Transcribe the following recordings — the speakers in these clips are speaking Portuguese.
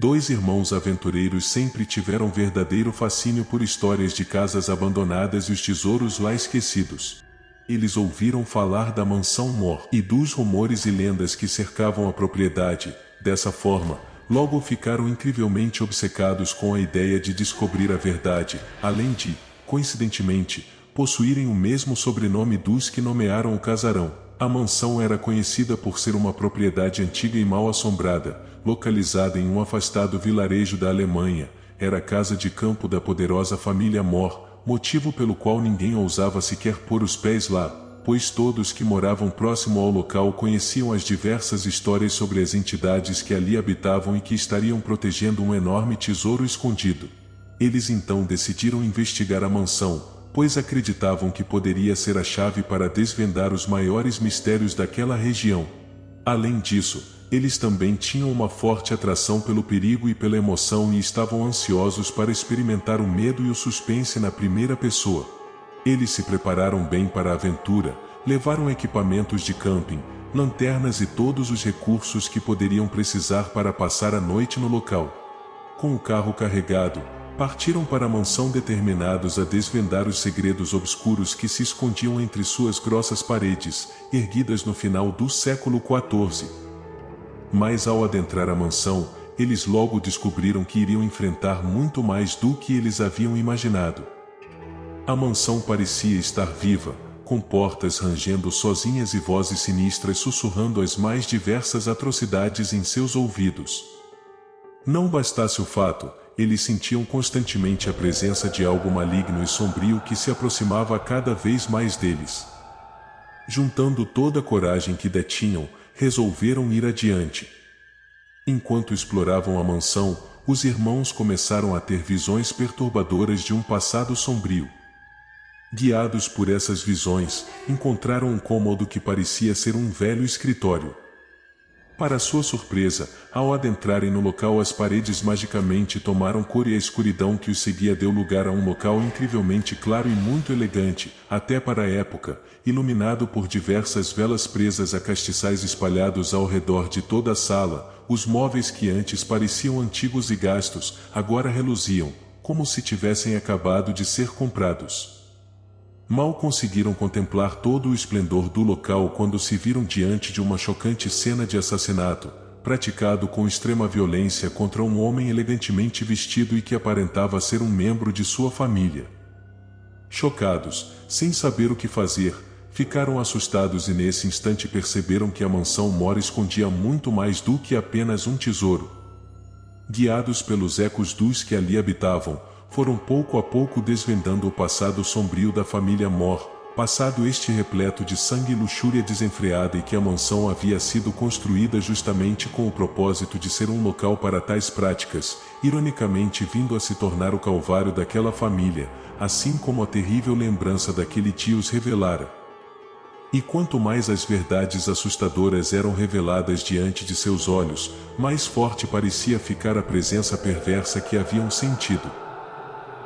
Dois irmãos aventureiros sempre tiveram verdadeiro fascínio por histórias de casas abandonadas e os tesouros lá esquecidos. Eles ouviram falar da mansão Mor e dos rumores e lendas que cercavam a propriedade. Dessa forma, logo ficaram incrivelmente obcecados com a ideia de descobrir a verdade, além de, coincidentemente, possuírem o mesmo sobrenome dos que nomearam o casarão. A mansão era conhecida por ser uma propriedade antiga e mal assombrada, localizada em um afastado vilarejo da Alemanha. Era a casa de campo da poderosa família Mor, motivo pelo qual ninguém ousava sequer pôr os pés lá, pois todos que moravam próximo ao local conheciam as diversas histórias sobre as entidades que ali habitavam e que estariam protegendo um enorme tesouro escondido. Eles então decidiram investigar a mansão, pois acreditavam que poderia ser a chave para desvendar os maiores mistérios daquela região. Além disso, eles também tinham uma forte atração pelo perigo e pela emoção e estavam ansiosos para experimentar o medo e o suspense na primeira pessoa. Eles se prepararam bem para a aventura, levaram equipamentos de camping, lanternas e todos os recursos que poderiam precisar para passar a noite no local. Com o carro carregado, partiram para a mansão determinados a desvendar os segredos obscuros que se escondiam entre suas grossas paredes, erguidas no final do século XIV. Mas ao adentrar a mansão, eles logo descobriram que iriam enfrentar muito mais do que eles haviam imaginado. A mansão parecia estar viva, com portas rangendo sozinhas e vozes sinistras sussurrando as mais diversas atrocidades em seus ouvidos. Não bastasse o fato, eles sentiam constantemente a presença de algo maligno e sombrio que se aproximava cada vez mais deles. Juntando toda a coragem que detinham, resolveram ir adiante. Enquanto exploravam a mansão, os irmãos começaram a ter visões perturbadoras de um passado sombrio. Guiados por essas visões, encontraram um cômodo que parecia ser um velho escritório. Para sua surpresa, ao adentrarem no local, as paredes magicamente tomaram cor e a escuridão que os seguia deu lugar a um local incrivelmente claro e muito elegante, até para a época, iluminado por diversas velas presas a castiçais espalhados ao redor de toda a sala. Os móveis que antes pareciam antigos e gastos, agora reluziam, como se tivessem acabado de ser comprados. Mal conseguiram contemplar todo o esplendor do local quando se viram diante de uma chocante cena de assassinato, praticado com extrema violência contra um homem elegantemente vestido e que aparentava ser um membro de sua família. Chocados, sem saber o que fazer, ficaram assustados e nesse instante perceberam que a mansão Mor escondia muito mais do que apenas um tesouro. Guiados pelos ecos dos que ali habitavam, foram pouco a pouco desvendando o passado sombrio da família Mor, passado este repleto de sangue e luxúria desenfreada e que a mansão havia sido construída justamente com o propósito de ser um local para tais práticas, ironicamente vindo a se tornar o calvário daquela família, assim como a terrível lembrança daquele dia os revelara. E quanto mais as verdades assustadoras eram reveladas diante de seus olhos, mais forte parecia ficar a presença perversa que haviam sentido.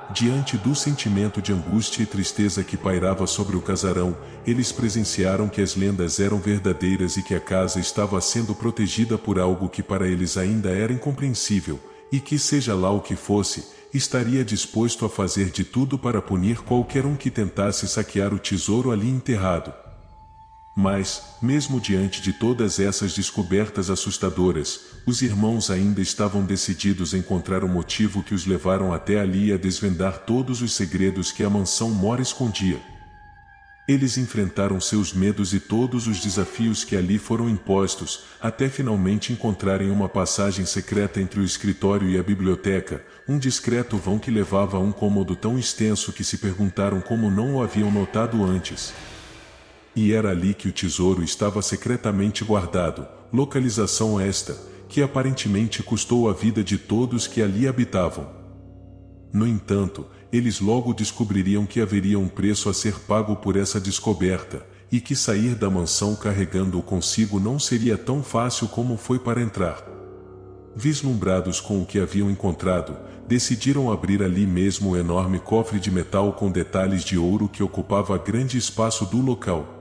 Diante do sentimento de angústia e tristeza que pairava sobre o casarão, eles presenciaram que as lendas eram verdadeiras e que a casa estava sendo protegida por algo que para eles ainda era incompreensível, e que, seja lá o que fosse, estaria disposto a fazer de tudo para punir qualquer um que tentasse saquear o tesouro ali enterrado. Mas, mesmo diante de todas essas descobertas assustadoras, os irmãos ainda estavam decididos a encontrar o motivo que os levaram até ali e a desvendar todos os segredos que a mansão Mor escondia. Eles enfrentaram seus medos e todos os desafios que ali foram impostos, até finalmente encontrarem uma passagem secreta entre o escritório e a biblioteca, um discreto vão que levava a um cômodo tão extenso que se perguntaram como não o haviam notado antes. E era ali que o tesouro estava secretamente guardado, localização esta, que aparentemente custou a vida de todos que ali habitavam. No entanto, eles logo descobririam que haveria um preço a ser pago por essa descoberta, e que sair da mansão carregando-o consigo não seria tão fácil como foi para entrar. Vislumbrados com o que haviam encontrado, decidiram abrir ali mesmo o enorme cofre de metal com detalhes de ouro que ocupava grande espaço do local.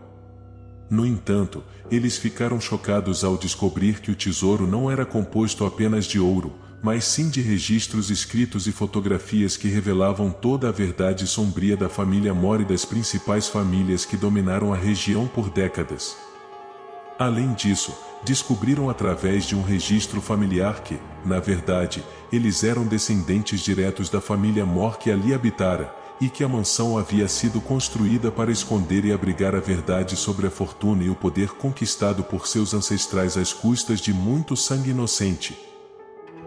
No entanto, eles ficaram chocados ao descobrir que o tesouro não era composto apenas de ouro, mas sim de registros escritos e fotografias que revelavam toda a verdade sombria da família Mor e das principais famílias que dominaram a região por décadas. Além disso, descobriram através de um registro familiar que, na verdade, eles eram descendentes diretos da família Mor que ali habitara, e que a mansão havia sido construída para esconder e abrigar a verdade sobre a fortuna e o poder conquistado por seus ancestrais às custas de muito sangue inocente.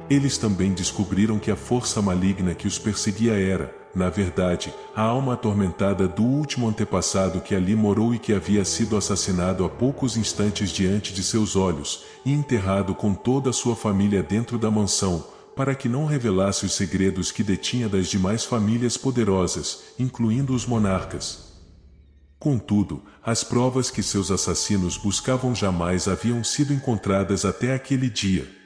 Eles também descobriram que a força maligna que os perseguia era, na verdade, a alma atormentada do último antepassado que ali morou e que havia sido assassinado há poucos instantes diante de seus olhos, e enterrado com toda a sua família dentro da mansão, para que não revelasse os segredos que detinha das demais famílias poderosas, incluindo os monarcas. Contudo, as provas que seus assassinos buscavam jamais haviam sido encontradas até aquele dia.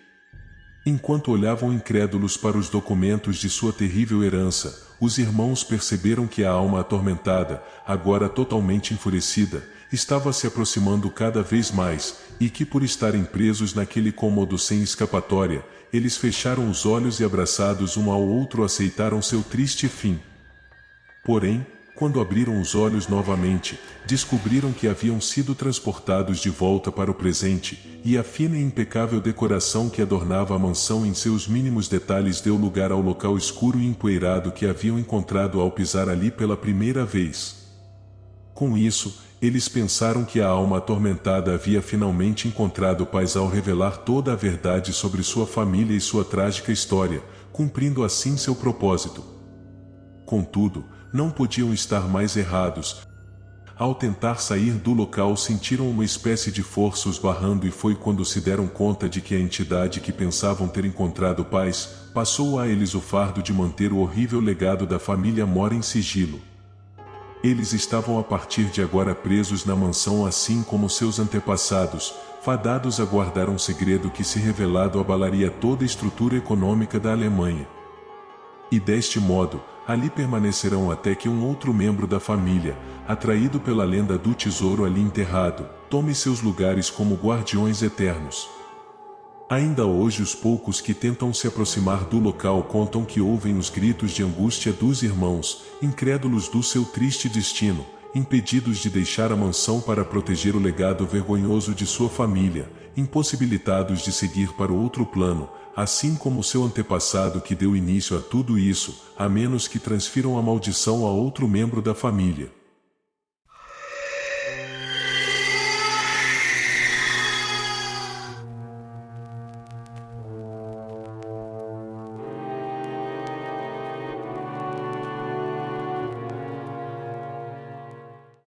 Enquanto olhavam incrédulos para os documentos de sua terrível herança, os irmãos perceberam que a alma atormentada, agora totalmente enfurecida, estava se aproximando cada vez mais, e que por estarem presos naquele cômodo sem escapatória, eles fecharam os olhos e abraçados um ao outro aceitaram seu triste fim. Porém, quando abriram os olhos novamente, descobriram que haviam sido transportados de volta para o presente, e a fina e impecável decoração que adornava a mansão em seus mínimos detalhes deu lugar ao local escuro e empoeirado que haviam encontrado ao pisar ali pela primeira vez. Com isso, eles pensaram que a alma atormentada havia finalmente encontrado paz ao revelar toda a verdade sobre sua família e sua trágica história, cumprindo assim seu propósito. Contudo, não podiam estar mais errados. Ao tentar sair do local sentiram uma espécie de força os barrando e foi quando se deram conta de que a entidade que pensavam ter encontrado paz, passou a eles o fardo de manter o horrível legado da família Mor em sigilo. Eles estavam a partir de agora presos na mansão assim como seus antepassados, fadados a guardar um segredo que se revelado abalaria toda a estrutura econômica da Alemanha. E deste modo, ali permanecerão até que um outro membro da família, atraído pela lenda do tesouro ali enterrado, tome seus lugares como guardiões eternos. Ainda hoje os poucos que tentam se aproximar do local contam que ouvem os gritos de angústia dos irmãos, incrédulos do seu triste destino, impedidos de deixar a mansão para proteger o legado vergonhoso de sua família, impossibilitados de seguir para o outro plano, assim como seu antepassado que deu início a tudo isso, a menos que transfiram a maldição a outro membro da família.